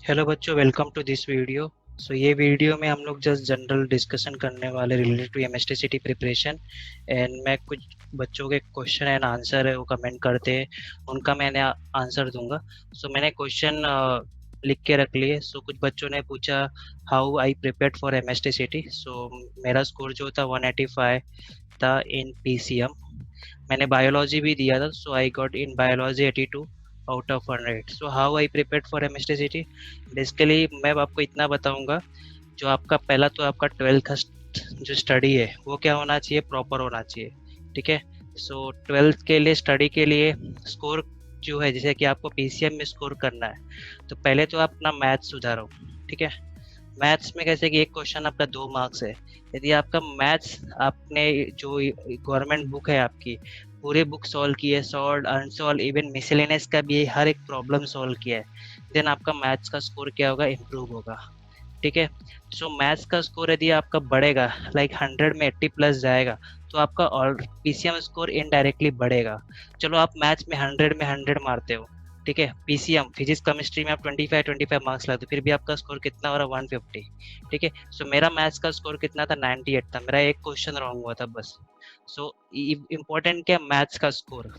Hello बच्चों, welcome to this video. ये video में हम लोग जस्ट जनरल डिस्कशन करने वाले रिलेटेड टू एमएसटीसीटी प्रिपरेशन। एंड मैं कुछ बच्चों के क्वेश्चन एंड आंसर है वो कमेंट करते हैं, उनका मैंने आंसर दूंगा। मैंने क्वेश्चन लिख के रख लिए। कुछ बच्चों ने पूछा हाउ आई प्रिपेयर्ड फॉर एमएसटीसीटी। मेरा स्कोर जो था 185 था इन पीसीएम। मैंने बायोलॉजी भी दिया था, I got in biology 82 out of 100। How I prepared for MSTCT, basically मैं आपको इतना बताऊंगा। जो आपका पहला तो आपका 12th का जो स्टडी है वो क्या होना चाहिए, प्रॉपर होना चाहिए। ठीक है। 12th के लिए स्टडी के लिए स्कोर जो है, जैसे कि आपको पीसीएम में स्कोर करना है तो पहले तो आप अपना मैथ सुधारो। ठीक है। मैथ्स में कैसे कि एक क्वेश्चन आपका 2 मार्क्स है। यदि आपका मैथ्स आपने जो गवर्नमेंट बुक है आपकी पूरे बुक सॉल्व की है, सॉल्व अनसॉल्व इवन मिसलेनियस का भी हर एक प्रॉब्लम सॉल्व किया है, देन आपका मैथ्स का स्कोर क्या होगा, इम्प्रूव होगा। ठीक है। मैथ्स का स्कोर यदि आपका बढ़ेगा, लाइक 100 में 80 प्लस जाएगा, तो आपका और पीसीएम स्कोर इनडायरेक्टली बढ़ेगा। चलो आप मैथ्स में 100 में 100 मारते हो, ठीक है, पीसीएम फिजिक्स केमिस्ट्री में आप 25 मार्क्स लाते हो, फिर भी आपका स्कोर कितना हो रहा है, 150। ठीक है। मेरा मैथ्स का स्कोर कितना था, 98 था। मेरा एक क्वेश्चन रॉन्ग हुआ था बस। इम्पोर्टेंट क्या, मैथ्स का स्कोर।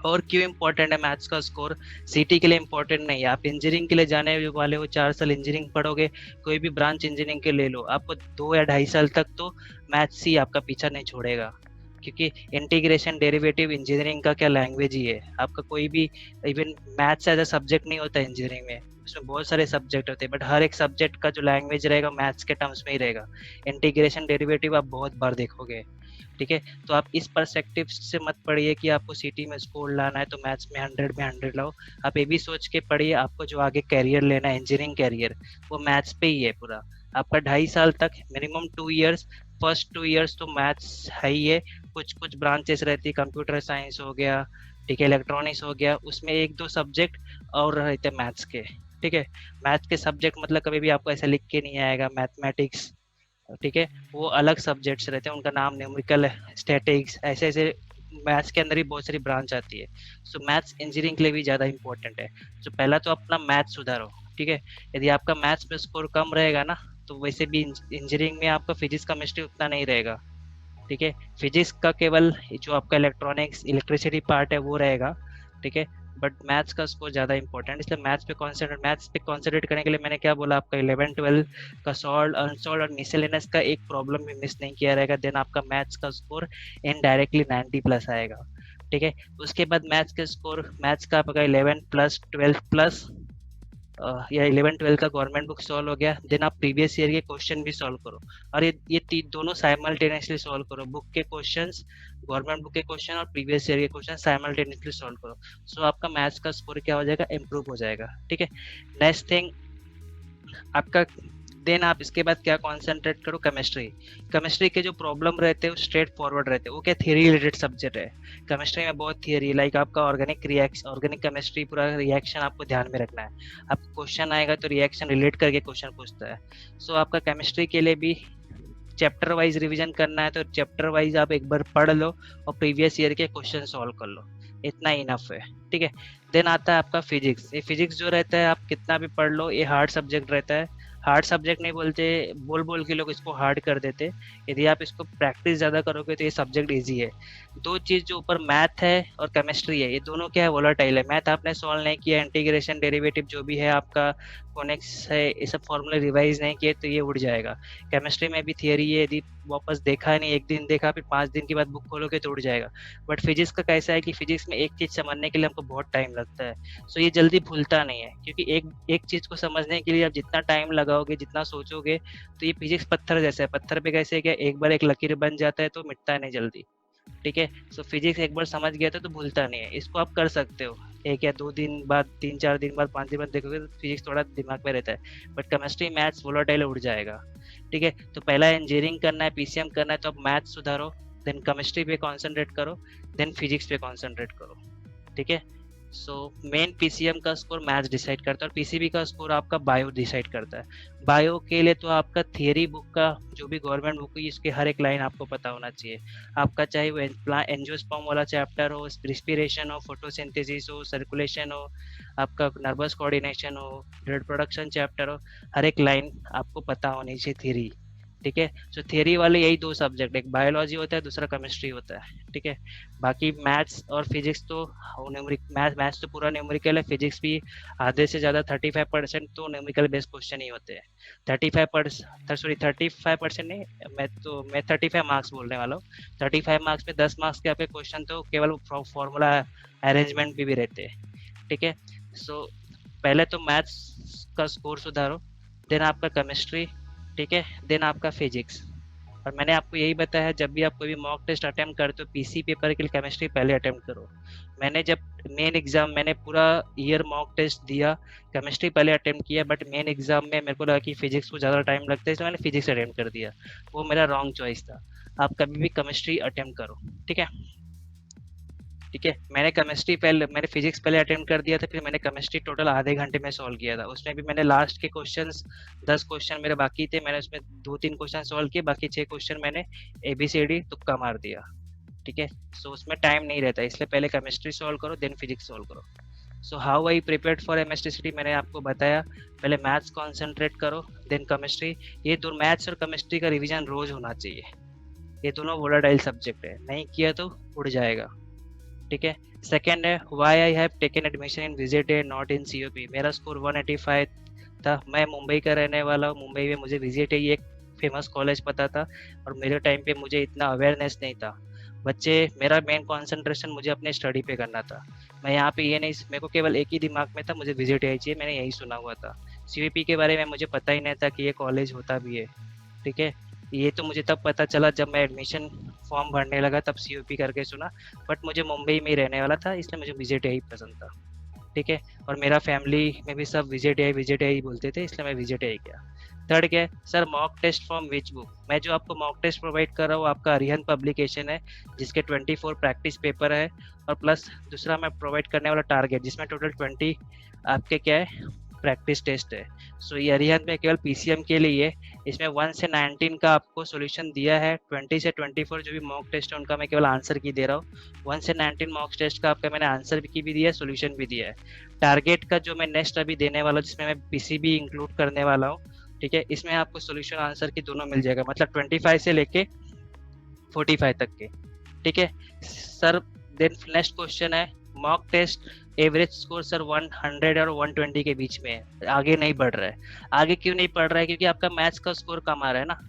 और क्यों इंपॉर्टेंट है मैथ्स का स्कोर? सीटी के लिए इंपॉर्टेंट नहीं है, आप इंजीनियरिंग के लिए जाने वाले हो, 4 साल इंजीनियरिंग पढ़ोगे, कोई भी ब्रांच इंजीनियरिंग के ले लो, आपको 2 या 2.5 साल तक तो मैथ्स ही आपका पीछा नहीं छोड़ेगा। क्योंकि इंटीग्रेशन डेरिवेटिव इंजीनियरिंग का क्या लैंग्वेज ही है आपका। कोई भी even maths as a subject नहीं होता इंजीनियरिंग में, उसमें बहुत सारे सब्जेक्ट होते हैं, बट हर एक सब्जेक्ट का जो लैंग्वेज रहेगा मैथ्स के टर्म्स में ही रहेगा। इंटीग्रेशन डेरिवेटिव आप बहुत बार देखोगे। ठीक है। तो आप इस परस्पेक्टिव से मत पढ़िए कि आपको सिटी में स्कोर लाना है तो मैथ्स में 100 में 100 लाओ। आप ये भी सोच के पढ़िए आपको जो आगे कैरियर लेना है, इंजीनियरिंग कैरियर, वो मैथ्स पे ही है पूरा। आपका 2.5 साल तक मिनिमम 2 ईयर्स, फर्स्ट 2 ईयर्स तो मैथ्स है ही है। कुछ कुछ ब्रांचेस रहती है, कंप्यूटर साइंस हो गया, ठीक है, इलेक्ट्रॉनिक्स हो गया, उसमें 1-2 सब्जेक्ट और रहते हैं मैथ्स के। ठीक है। मैथ्स के सब्जेक्ट मतलब कभी भी आपको ऐसा लिख के नहीं आएगा मैथमेटिक्स, ठीक है, वो अलग सब्जेक्ट्स रहते हैं, उनका नाम न्यूमेरिकल, स्टैटिक्स, ऐसे ऐसे मैथ्स के अंदर ही बहुत सारी ब्रांच आती है। मैथ्स इंजीनियरिंग के लिए भी ज़्यादा इंपॉर्टेंट है। पहला तो अपना मैथ्स सुधारो। ठीक है। यदि आपका मैथ्स में स्कोर कम रहेगा ना, तो वैसे भी इंजीनियरिंग में आपका फिजिक्स केमिस्ट्री उतना नहीं रहेगा। ठीक है। फिजिक्स का केवल जो आपका इलेक्ट्रॉनिक्स इलेक्ट्रिसिटी पार्ट है वो रहेगा। ठीक है। बट मैथ्स का स्कोर ज़्यादा इंपॉर्टेंट, इसलिए मैथ्स पे कॉन्सेंट्रेट करने के लिए मैंने क्या बोला, आपका 11-12 का सॉल्व अनसॉल्व और मिसलेनियस का एक प्रॉब्लम भी मिस नहीं किया रहेगा, देन आपका मैथ्स का स्कोर इनडायरेक्टली 90 प्लस आएगा। ठीक है। उसके बाद मैथ्स के स्कोर, मैथ्स का आपका 11 प्लस 12 प्लस या 11-12 का गवर्नमेंट बुक सॉल्व हो गया, देन आप प्रीवियस ईयर के क्वेश्चन भी सॉल्व करो। और ये दोनों साइमल्टेनियसली सॉल्व करो, बुक के क्वेश्चंस, गवर्नमेंट बुक के क्वेश्चन और प्रीवियस ईयर के क्वेश्चन साइमल्टेनियसली सॉल्व करो। आपका मैथ्स का स्कोर क्या हो जाएगा, इम्प्रूव हो जाएगा। ठीक है। नेक्स्ट थिंग आपका, देन आप इसके बाद क्या कॉन्सेंट्रेट करो, केमिस्ट्री। केमिस्ट्री के जो प्रॉब्लम रहते हैं वो स्ट्रेट फॉरवर्ड रहते हैं, वो क्या थियरी रिलेटेड सब्जेक्ट है। केमिस्ट्री में बहुत थियरी, लाइक आपका ऑर्गेनिक रिएक्शन, ऑर्गेनिक केमिस्ट्री पूरा रिएक्शन आपको ध्यान में रखना है। आपको क्वेश्चन आएगा तो रिएक्शन रिलेट करके क्वेश्चन पूछता है। आपका केमिस्ट्री के लिए भी चैप्टर वाइज रिवीजन करना है, तो चैप्टर वाइज आप एक बार पढ़ लो और प्रीवियस ईयर के क्वेश्चन सॉल्व कर लो, इतना इनफ है। ठीक है। देन आता है आपका फिजिक्स। ये फिजिक्स जो रहता है आप कितना भी पढ़ लो, ये हार्ड सब्जेक्ट रहता है। हार्ड सब्जेक्ट नहीं बोलते, बोल बोल के लोग इसको हार्ड कर देते। यदि आप इसको प्रैक्टिस ज़्यादा करोगे तो ये सब्जेक्ट ईजी है। दो चीज़ जो ऊपर मैथ है और केमिस्ट्री है, ये दोनों क्या है, वोलाटाइल है। मैथ आपने सॉल्व नहीं किया, इंटीग्रेशन डेरिवेटिव जो भी है आपका, कोनेक्स है, ये सब फॉर्मूले रिवाइज नहीं किए तो ये उड़ जाएगा। केमिस्ट्री में भी थियरी है, यदि वापस देखा नहीं, एक दिन देखा फिर 5 दिन के बाद बुक खोलोगे तो उड़ जाएगा। बट फिजिक्स का कैसा है कि फिजिक्स में एक चीज समझने के लिए हमको बहुत टाइम लगता है, ये जल्दी भूलता नहीं है। क्योंकि एक एक चीज को समझने के लिए आप जितना टाइम लगाओगे, जितना सोचोगे, तो ये फिजिक्स पत्थर जैसा है। पत्थर पे कैसे है, क्या एक बार एक लकीर बन जाता है तो मिटता नहीं जल्दी। ठीक है। फिजिक्स एक बार समझ गया तो भूलता नहीं है, इसको आप कर सकते हो। 1 या 2 दिन बाद, 3-4 दिन बाद, 5 दिन बाद देखोगे तो फिजिक्स थोड़ा दिमाग में रहता है। बट केमिस्ट्री मैथ्स वोलाटाइल उड़ जाएगा। ठीक है। तो पहला इंजीनियरिंग करना है, पीसीएम करना है, तो आप मैथ्स सुधारो, देन केमिस्ट्री पे कॉन्सेंट्रेट करो, देन फिजिक्स पे कॉन्सेंट्रेट करो। ठीक है। सो मेन पीसीएम का स्कोर मैथ्स डिसाइड करता है और पीसीबी का स्कोर आपका बायो डिसाइड करता है। बायो के लिए तो आपका थियरी बुक का जो भी गवर्नमेंट बुक है इसके हर एक लाइन आपको पता होना चाहिए। आपका चाहे वो एंजियोस्पर्म वाला चैप्टर हो, रिस्पिरेशन हो, फोटोसिंथेसिस हो, सर्कुलेशन हो, आपका नर्वस कोऑर्डिनेशन हो, ब्लड प्रोडक्शन चैप्टर हो, हर एक लाइन आपको पता होनी चाहिए थ्योरी। ठीक है, सो थियरी वाले यही दो सब्जेक्ट, एक बायोलॉजी होता है, दूसरा केमिस्ट्री होता है। ठीक है, बाकी मैथ्स और फिजिक्स तो मैथ्स तो पूरा न्यूमेरिकल है, फिजिक्स भी आधे से ज़्यादा 35% तो न्यूमेरिकल बेस्ड क्वेश्चन ही होते हैं। 35% नहीं, मैं 35 मार्क्स बोलने वाला हूँ। 35 मार्क्स में 10 मार्क्स के आपके क्वेश्चन तो केवल फॉर्मूला अरेंजमेंट भी रहते हैं। ठीक है, सो पहले तो मैथ्स का स्कोर सुधारो, देन आपका केमिस्ट्री, ठीक है, देन आपका फिजिक्स। और मैंने आपको यही बताया, जब भी आप कोई भी मॉक टेस्ट अटेम्प्ट करते हो पीसी पेपर के लिए केमिस्ट्री पहले अटेम्प्ट करो। मैंने जब मेन एग्जाम, मैंने पूरा ईयर मॉक टेस्ट दिया, केमिस्ट्री पहले अटेम्प्ट किया, बट मेन एग्जाम में मेरे को लगा कि फिजिक्स को ज़्यादा टाइम लगता है, इसलिए मैंने फिजिक्स अटेम्प्ट कर दिया। वो मेरा रॉन्ग चॉइस था। आप कभी भी केमिस्ट्री अटेम्प्ट करो। ठीक है, ठीक है, मैंने फिजिक्स पहले अटेम्प्ट कर दिया था, फिर मैंने केमिस्ट्री टोटल आधे घंटे में सॉल्व किया था। उसमें भी मैंने लास्ट के क्वेश्चंस 10 क्वेश्चन मेरे बाकी थे, मैंने उसमें 2-3 क्वेश्चन सॉल्व किए, बाकी 6 क्वेश्चन मैंने ABCD तुक्का मार दिया। ठीक है, सो उसमें टाइम नहीं रहता, इसलिए पहले केमिस्ट्री सॉल्व करो, देन फिजिक्स सॉल्व करो। So how I prepared for MSTCT मैंने आपको बताया। पहले मैथ्स कॉन्सेंट्रेट करो, देन केमिस्ट्री। ये दो मैथ्स और केमिस्ट्री का रिवीजन रोज होना चाहिए। ये दोनों वोलाटाइल सब्जेक्ट है, नहीं किया तो उड़ जाएगा। ठीक है, सेकेंड है why I have taken admission in visit a not in COP। मेरा स्कोर 185 था, मैं मुंबई का रहने वाला हूँ, मुंबई में मुझे विजिट एक फेमस कॉलेज पता था, और मेरे टाइम पे मुझे इतना अवेयरनेस नहीं था। बच्चे, मेरा मेन कंसंट्रेशन मुझे अपने स्टडी पे करना था। मैं यहाँ पे ये नहीं, मेरे को केवल एक ही दिमाग में था, मुझे विजिट आई चाहिए, मैंने यही सुना हुआ था। COP के बारे में मुझे पता ही नहीं था कि ये कॉलेज होता भी है। ठीक है, ये तो मुझे तब पता चला जब मैं एडमिशन फॉर्म भरने लगा, तब COP करके सुना। बट मुझे मुंबई में ही रहने वाला था, इसलिए मुझे विजिट ही पसंद था। ठीक है, और मेरा फैमिली में भी सब विजिट ही बोलते थे, इसलिए मैं विजिट ही किया। थर्ड क्या है sir, mock test from which book. मैं जो आपको मॉक टेस्ट प्रोवाइड कर रहा हूँ आपका अरिहंत पब्लिकेशन है, जिसके 24 प्रैक्टिस पेपर है, और प्लस दूसरा मैं प्रोवाइड करने वाला टारगेट, जिसमें टोटल 20 आपके क्या है प्रैक्टिस टेस्ट है। सो ये अरिहंत में केवल PCM के लिए है। इसमें 1 से 19 का आपको सॉल्यूशन दिया है, 20 से 24 जो भी मॉक टेस्ट है उनका मैं केवल आंसर की दे रहा हूँ। 1 से 19 मॉक टेस्ट का आपका मैंने आंसर की भी दिया है, सॉल्यूशन भी दिया है। टारगेट का जो मैं नेक्स्ट अभी देने वाला हूँ, जिसमें मैं PCB इंक्लूड करने वाला हूँ, ठीक है, इसमें आपको सॉल्यूशन आंसर की दोनों मिल जाएगा, मतलब 25 से लेके 45 तक के। ठीक है सर, देन नेक्स्ट क्वेश्चन है mock test average score sir 100 और 120 के बीच में है, आगे नहीं बढ़ रहा है। आगे क्यों नहीं बढ़ रहा है? क्योंकि आपका मैथ्स का स्कोर कम आ रहा है ना।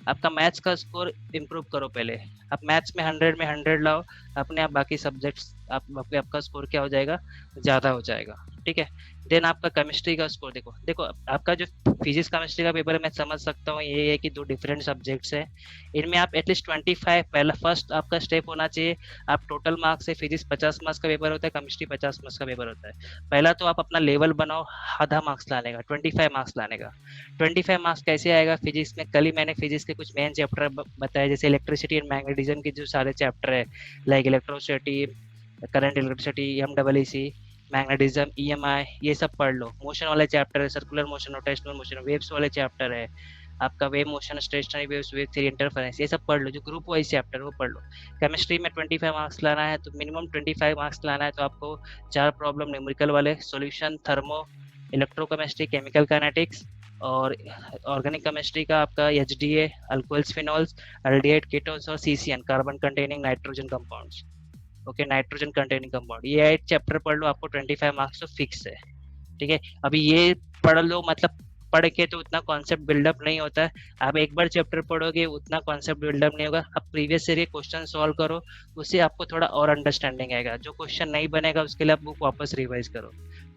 आपका मैथ्स का स्कोर इम्प्रूव करो पहले। आप मैथ्स में 100 में 100 लाओ, अपने आप बाकी सब्जेक्ट्स आपका स्कोर क्या हो जाएगा, ज़्यादा हो जाएगा। ठीक है, देन आपका केमिस्ट्री का स्कोर देखो देखो आपका जो फिजिक्स केमिस्ट्री का पेपर है, मैं समझ सकता हूँ ये है कि दो डिफरेंट सब्जेक्ट्स हैं, इनमें आप एटलीस्ट 25, पहला फर्स्ट आपका स्टेप होना चाहिए। आप टोटल मार्क्स से, फिजिक्स 50 मार्क्स का पेपर होता है, केमिस्ट्री 50 मार्क्स का पेपर होता है। पहला तो आप अपना लेवल बनाओ आधा मार्क्स लाने का, 25 मार्क्स लाने का। 25 मार्क्स कैसे आएगा फिजिक्स में? कल ही मैंने फिजिक्स के कुछ मेन चैप्टर बताए, जैसे इलेक्ट्रिसिटी एंड मैग्नेटिज्म के जो सारे चैप्टर है, like electricity, current, electricity, MEEC, magnetism, EMI, ये सब पढ़ लो। मोशन वाले चैप्टर है, circular motion, rotational motion, waves वाले चैप्टर है, आपका wave motion, stationery waves, wave theory, interference, ये सब पढ़ लो। जो ग्रुप वाइज चैप्टर वो पढ़ लो। केमिस्ट्री में 25 मार्क्स लाना है तो मिनिमम 25 मार्क्स लाना है, तो आपको 4 प्रॉब्लम न्यूमेरिकल वाले, solution, thermo, electrochemistry, chemical kinetics, और ऑर्गेनिक केमिस्ट्री का आपका HDA, alcohols, phenols, aldehyde, ketones, और CCN, carbon containing nitrogen compounds. Okay, nitrogen containing compound, ये 8 चैप्टर पढ़ लो, आपको 25 मार्क्स तो फिक्स है। ठीक है, अभी ये पढ़ लो, मतलब पढ़ के तो उतना कॉन्सेप्ट बिल्डअप नहीं होता है। आप एक बार चैप्टर पढ़ोगे उतना कॉन्सेप्ट बिल्डअप नहीं होगा। आप प्रीवियस से क्वेश्चन सॉल्व करो, उससे आपको थोड़ा और अंडरस्टैंडिंग आएगा। जो क्वेश्चन नहीं बनेगा उसके लिए आप बुक वापस रिवाइज करो।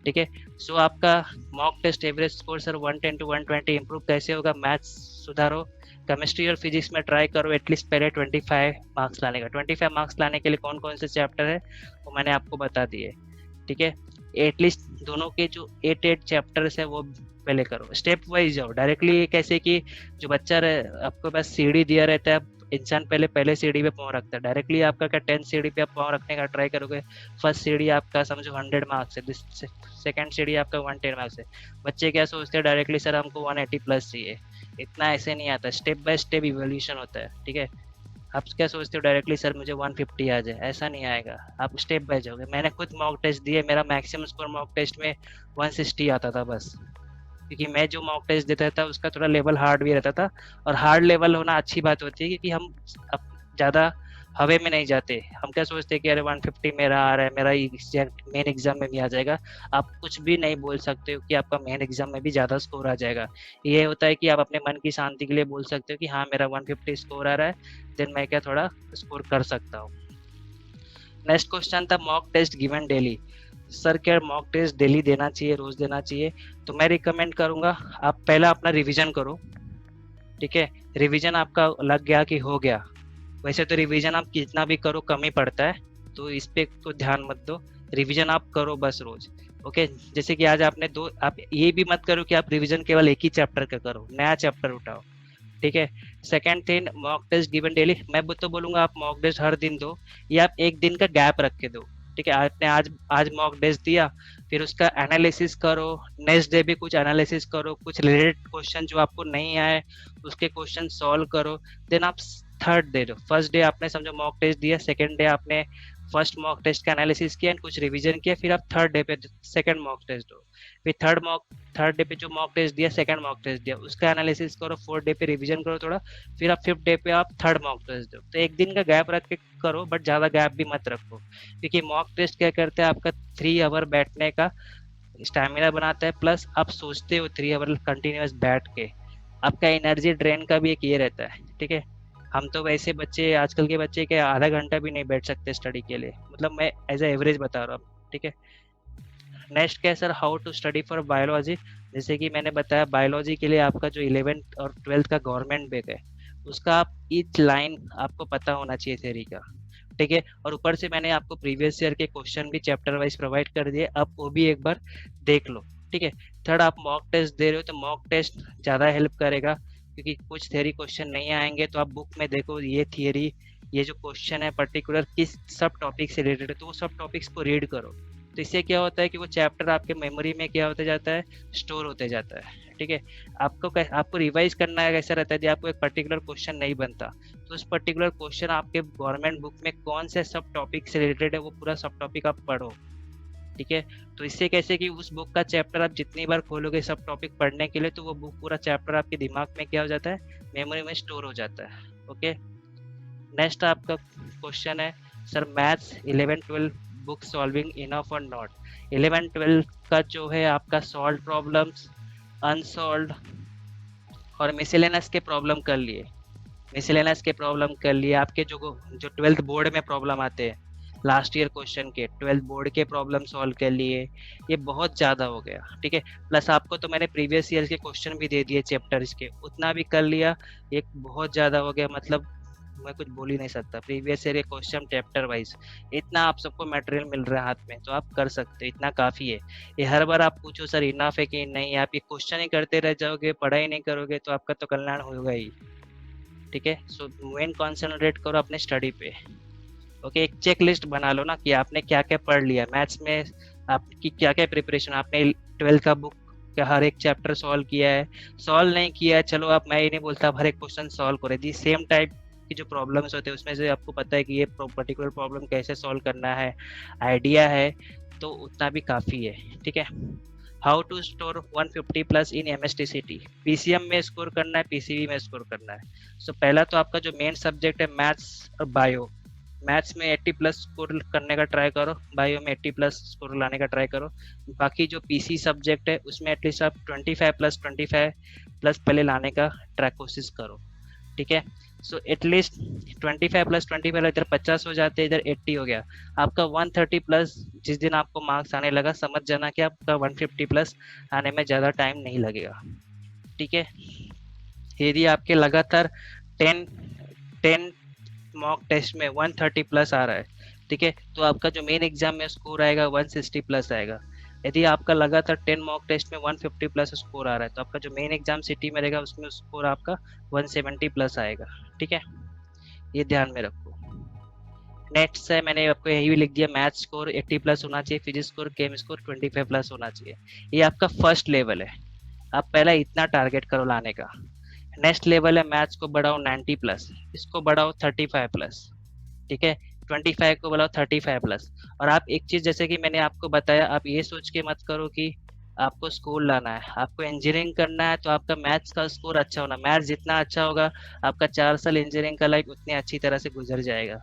ठीक है, सो आपका mock test average score sir 110 to 120 improve कैसे होगा? मैथ्स सुधारो, केमिस्ट्री और फिजिक्स में ट्राई करो एटलीस्ट पहले 25 मार्क्स लाने का। 25 मार्क्स लाने के लिए कौन कौन से चैप्टर है वो मैंने आपको बता दिए। ठीक है, एटलीस्ट दोनों के जो 8 चैप्टर्स है वो पहले करो, स्टेप वाइज जाओ। डायरेक्टली कैसे कि जो बच्चा आपको पास CD दिया रहता है, इंसान पहले पहले सीढ़ी पे पाँव रखता है, डायरेक्टली आपका क्या 10 सीढ़ी पे आप पाँव रखने का ट्राई करोगे, फर्स्ट सीढ़ी आपका समझो 100 मार्क्स है, सेकंड सीढ़ी आपका 110 मार्क्स है। बच्चे क्या सोचते हैं डायरेक्टली, सर हमको 180 प्लस चाहिए। इतना ऐसे नहीं आता, स्टेप बाय स्टेप इवोल्यूशन होता है, ठीक है। आप क्या सोचते हो डायरेक्टली सर मुझे 150 आ जाए, ऐसा नहीं आएगा, आप स्टेप बाय जाओगे। मैंने खुद मॉक टेस्ट दिए, मेरा मैक्सिमम स्कोर मॉक टेस्ट में 160 आता था बस, क्योंकि मैं जो मॉक टेस्ट देता था उसका थोड़ा लेवल हार्ड भी रहता था। और हार्ड लेवल होना अच्छी बात होती है, क्योंकि हम अब ज़्यादा हवा में नहीं जाते। हम क्या सोचते हैं कि अरे 150 मेरा आ रहा है, मेरा मेन एग्जाम में भी आ जाएगा। आप कुछ भी नहीं बोल सकते हो कि आपका मेन एग्जाम में भी ज़्यादा स्कोर आ जाएगा। ये होता है कि आप अपने मन की शांति के लिए बोल सकते हो कि हाँ मेरा 150 स्कोर आ रहा है, देन मैं क्या थोड़ा स्कोर कर सकता हूँ। नेक्स्ट क्वेश्चन था mock test given daily. Sir क्या मॉक टेस्ट डेली देना चाहिए, रोज देना चाहिए? तो मैं रिकमेंड करूंगा आप पहला अपना रिवीजन करो, ठीक है। रिवीजन आपका लग गया कि हो गया, वैसे तो रिवीजन आप कितना भी करो कम ही पड़ता है, तो इस पे तो ध्यान मत दो। रिवीजन आप करो बस रोज, ओके। जैसे कि आज आपने दो, आप ये भी मत करो कि आप रिवीजन केवल एक ही चैप्टर का करो, नया चैप्टर उठाओ, ठीक है। Second thing mock test given daily, मैं तो बोलूंगा आप मॉक टेस्ट हर दिन दो, या आप एक दिन का गैप रख के दो, ठीक है। आपने आज आज मॉक टेस्ट दिया, फिर उसका एनालिसिस करो, नेक्स्ट डे भी कुछ एनालिसिस करो, कुछ रिलेटेड क्वेश्चन जो आपको नहीं आए उसके क्वेश्चन सॉल्व करो। देन आप थर्ड डे दो, फर्स्ट डे आपने समझो मॉक टेस्ट दिया, सेकंड डे आपने फर्स्ट मॉक टेस्ट का एनालिसिस किया, कुछ रिवीजन किया, फिर आप थर्ड डे पे सेकंड मॉक टेस्ट दो। फिर थर्ड डे पे जो मॉक टेस्ट दिया, सेकंड मॉक टेस्ट दिया, उसका एनालिसिस करो, फोर्थ डे पे रिवीजन करो थोड़ा, फिर आप फिफ्थ डे पे आप थर्ड मॉक टेस्ट दो। तो एक दिन का गैप रख के करो, बट ज़्यादा गैप भी मत रखो, क्योंकि मॉक टेस्ट क्या करते हैं, आपका 3 आवर बैठने का स्टैमिना बनाता है, प्लस आप सोचते हो 3 आवर कंटिन्यूस बैठ के, आपका एनर्जी ड्रेन का भी एक ये रहता है, ठीक है। हम तो वैसे बच्चे, आजकल के बच्चे के आधा घंटा भी नहीं बैठ सकते स्टडी के लिए, मतलब मैं एज ए एवरेज बता रहा हूँ, ठीक है। नेक्स्ट क्या है sir, how to study for biology. जैसे कि मैंने बताया बायोलॉजी के लिए आपका जो 11th और 12th का गवर्नमेंट बैक है, उसका आप ईच लाइन आपको पता होना चाहिए थ्योरी का, ठीक है। और ऊपर से मैंने आपको प्रीवियस ईयर के क्वेश्चन भी चैप्टर वाइज प्रोवाइड कर दिए, आप वो भी एक बार देख लो, ठीक है। थर्ड, आप मॉक टेस्ट दे रहे हो तो मॉक टेस्ट ज़्यादा हेल्प करेगा, क्योंकि कुछ थ्योरी क्वेश्चन नहीं आएंगे तो आप बुक में देखो ये थियरी, ये जो क्वेश्चन है पर्टिकुलर किस सब टॉपिक से रिलेटेड है, तो वो सब टॉपिक्स को रीड करो। तो इससे क्या होता है कि वो चैप्टर आपके मेमोरी में क्या होते जाता है, स्टोर होते जाता है, ठीक है। आपको रिवाइज करना है, कैसा रहता है, यदि आपको एक पर्टिकुलर क्वेश्चन नहीं बनता तो उस पर्टिकुलर क्वेश्चन आपके गवर्नमेंट बुक में कौन से सब टॉपिक से रिलेटेड है, वो पूरा सब टॉपिक आप पढ़ो, ठीक है। तो इससे कैसे कि उस बुक का चैप्टर आप जितनी बार खोलोगे सब टॉपिक पढ़ने के लिए, तो वो बुक पूरा चैप्टर आपके दिमाग में क्या हो जाता है, मेमोरी में स्टोर हो जाता है, ओके। नेक्स्ट आपका क्वेश्चन है sir, maths 11-12 book solving enough और नॉट। 11-12 का जो है आपका सॉल्व प्रॉब्लम्स, अनसॉल्व और मिसलेनियस के प्रॉब्लम कर लिए, मिसलेनियस के प्रॉब्लम कर लिए, आपके जो 12th बोर्ड में प्रॉब्लम आते हैं लास्ट ईयर क्वेश्चन के, 12th बोर्ड के प्रॉब्लम सॉल्व कर लिए, ये बहुत ज़्यादा हो गया, ठीक है। प्लस आपको तो मैंने प्रीवियस ईयर के क्वेश्चन भी दे दिए चैप्टर्स के, उतना भी कर लिया, एक बहुत ज़्यादा हो गया, मतलब मैं कुछ बोल ही नहीं सकता। प्रीवियस ईयर के क्वेश्चन चैप्टर वाइज इतना आप सबको मटेरियल मिल रहा है हाथ में, तो आप कर सकते हो, इतना काफ़ी है। ये हर बार आप पूछो सर इनफ है कि नहीं, आप ये क्वेश्चन ही करते रह जाओगे, पढ़ाई नहीं करोगे, तो आपका तो कल्याण होगा ही, ठीक है। सो मेन कॉन्सेंट्रेट करो अपने स्टडी पे, ओके। एक चेक लिस्ट बना लो ना कि आपने क्या क्या पढ़ लिया मैथ्स में, आपकी क्या क्या प्रिपरेशन, आपने 12th का बुक का हर एक चैप्टर सॉल्व किया है, सॉल्व नहीं किया है, चलो आप, मैं ये नहीं बोलता आप हर एक क्वेश्चन सॉल्व करें, दी सेम टाइप की जो प्रॉब्लम्स होते हैं उसमें से आपको पता है कि ये पर्टिकुलर प्रॉब्लम कैसे सॉल्व करना है, आइडिया है, तो उतना भी काफ़ी है, ठीक है। How to store 150 plus in MSTCT, PCM में स्कोर करना है, PCB में स्कोर करना है। सो पहला तो आपका जो मेन सब्जेक्ट है मैथ्स और बायो, मैथ्स में 80 प्लस स्कोर करने का ट्राई करो, बायो में 80 प्लस स्कोर लाने का ट्राई करो। बाकी जो पीसी सब्जेक्ट है उसमें एटलीस्ट आप 25 प्लस पहले लाने का ट्राई कोशिश करो, ठीक है। सो एटलीस्ट 25 + 25 इधर 50 हो जाते हैं, इधर 80 हो गया, आपका 130 प्लस जिस दिन आपको मार्क्स आने लगा, समझ जाना कि आपका 150 प्लस आने में ज़्यादा टाइम नहीं लगेगा, ठीक है। यदि आपके लगातार 10 10 मॉक टेस्ट में 130 प्लस आ रहा है, ठीक है, तो आपका जो मेन एग्जाम में स्कोर आएगा 160 प्लस आएगा। यदि आपका लगातार 10 मॉक टेस्ट में 150 प्लस स्कोर आ रहा है, तो आपका जो मेन एग्जाम सिटी में रहेगा उसमें स्कोर आपका 170 प्लस आएगा, ठीक है। ये ध्यान में रखो। नेक्स्ट है, मैंने आपको यही भी लिख दिया, मैथ स्कोर 80 प्लस होना चाहिए, फिजिक्स स्कोर केम स्कोर 25 प्लस होना चाहिए। ये आपका फर्स्ट लेवल है, आप पहला इतना टारगेट करो लाने का। नेक्स्ट लेवल है, मैथ्स को बढ़ाओ 90 प्लस, इसको बढ़ाओ 35 प्लस, ठीक है। 25 को बढ़ाओ 35 प्लस। और आप एक चीज जैसे कि मैंने आपको बताया, आप ये सोच के मत करो कि आपको स्कूल लाना है, आपको इंजीनियरिंग करना है तो आपका मैथ्स का स्कोर अच्छा होना, मैथ्स जितना अच्छा होगा आपका 4 साल इंजीनियरिंग का लाइफ उतनी अच्छी तरह से गुजर जाएगा,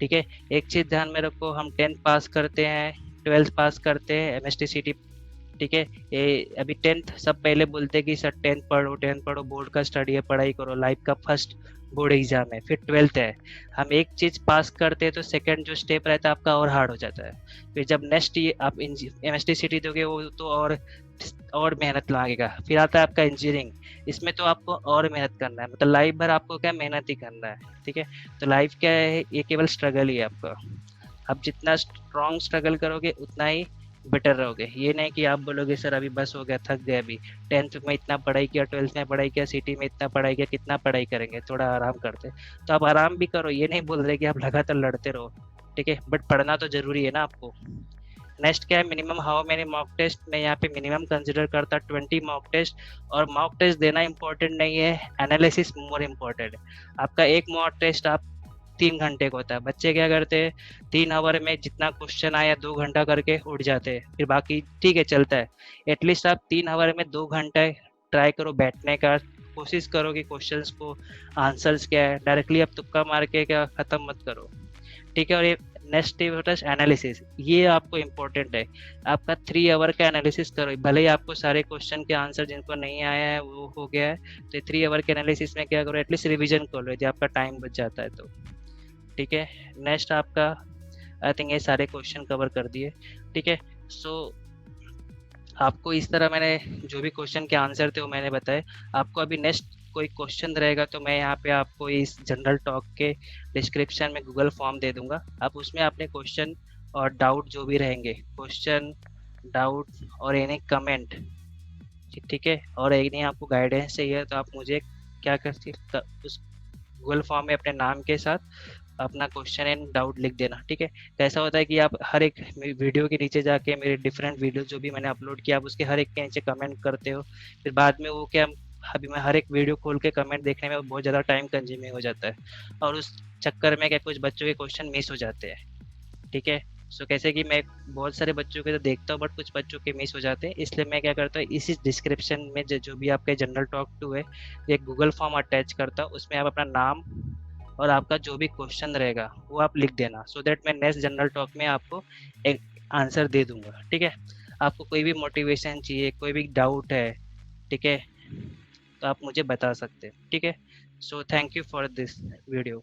ठीक है। एक चीज ध्यान में रखो, हम 10th पास करते हैं, 12th पास करते हैं एमएसटी सिटी, ठीक है। ये अभी 10th सब पहले बोलते हैं कि सर 10th पढ़ो, 10th पढ़ो, बोर्ड का स्टडी है, पढ़ाई करो, लाइफ का फर्स्ट बोर्ड एग्जाम है, फिर 12th है। हम एक चीज पास करते हैं तो सेकंड जो स्टेप रहता है आपका और हार्ड हो जाता है। फिर जब नेक्स्ट आप एमएसटी सिटी दोगे वो तो और मेहनत लगेगा। फिर आता है आपका इंजीनियरिंग, इसमें तो आपको और मेहनत करना है, मतलब लाइफ भर आपको क्या मेहनत ही करना है, ठीक है। तो लाइफ क्या है, ये केवल स्ट्रगल ही है आपका। आप जितना स्ट्रॉन्ग स्ट्रगल करोगे उतना ही बेटर रहोगे। ये नहीं कि आप बोलोगे सर अभी बस हो गया, थक गए, अभी 10th में इतना पढ़ाई किया, 12th में पढ़ाई किया, सिटी में इतना पढ़ाई किया, कितना पढ़ाई करेंगे, थोड़ा आराम करते। तो आप आराम भी करो, ये नहीं बोल रहे कि आप लगातार लड़ते रहो, ठीक है, बट पढ़ना तो जरूरी है ना आपको। नेक्स्ट क्या है, minimum how many mock test, मैं यहाँ पे मिनिमम कंसिडर करता 20 मॉक टेस्ट। और मॉक टेस्ट देना इंपॉर्टेंट नहीं है, एनालिसिस मोर इम्पोर्टेंट है। आपका एक मॉक टेस्ट आप 3 घंटे का होता है, बच्चे क्या करते हैं 3 आवर में जितना क्वेश्चन आया 2 घंटा करके उठ जाते हैं, फिर बाकी ठीक है चलता है। एटलीस्ट आप 3 आवर में 2 घंटे ट्राई करो बैठने का, कोशिश करो कि क्वेश्चंस को आंसर्स क्या है, डायरेक्टली आप तुक्का मार के क्या खत्म मत करो, ठीक है। और ये नेक्स्ट स्टेप होता है एनालिसिस, ये आपको इम्पोर्टेंट है। आपका 3 आवर का एनालिसिस करो, भले ही आपको सारे क्वेश्चन के आंसर जिनको नहीं आया है वो हो गया है, तो 3 आवर के एनालिसिस में क्या करो, एटलीस्ट रिविजन कर लो यदि आपका टाइम बच जाता है तो, ठीक है। नेक्स्ट आपका आई थिंक ये सारे क्वेश्चन कवर कर दिए, ठीक है। सो आपको इस तरह मैंने जो भी क्वेश्चन के आंसर थे वो मैंने बताए। आपको अभी नेक्स्ट कोई क्वेश्चन रहेगा तो मैं यहाँ पे आपको इस जनरल टॉक के डिस्क्रिप्शन में गूगल फॉर्म दे दूंगा, आप उसमें अपने क्वेश्चन और डाउट जो भी रहेंगे, क्वेश्चन, डाउट और एनी कमेंट, ठीक है, और एनी आपको गाइडेंस चाहिए तो आप मुझे क्या कर उस गूगल फॉर्म में अपने नाम के साथ अपना क्वेश्चन एंड डाउट लिख देना, ठीक है। कैसा होता है कि आप हर एक वीडियो के नीचे जाके मेरे डिफरेंट वीडियो जो भी मैंने अपलोड किया आप उसके हर एक के नीचे कमेंट करते हो, फिर बाद में वो क्या, अभी मैं हर एक वीडियो खोल के कमेंट देखने में बहुत ज़्यादा टाइम कंज्यूमिंग हो जाता है और उस चक्कर में क्या कुछ बच्चों के क्वेश्चन मिस हो जाते हैं, ठीक है। सो कैसे कि मैं बहुत सारे बच्चों के तो देखता हूँ बट कुछ बच्चों के मिस हो जाते हैं, इसलिए मैं क्या करता हूँ इसी डिस्क्रिप्शन में जो भी आपका जनरल टॉक 2 है एक गूगल फॉर्म अटैच करता हूँ, उसमें आप अपना नाम और आपका जो भी क्वेश्चन रहेगा वो आप लिख देना, सो दैट मैं नेक्स्ट जनरल टॉक में आपको एक आंसर दे दूंगा, ठीक है। आपको कोई भी मोटिवेशन चाहिए, कोई भी डाउट है, ठीक है, तो आप मुझे बता सकते हैं, ठीक है। So thank you for this video.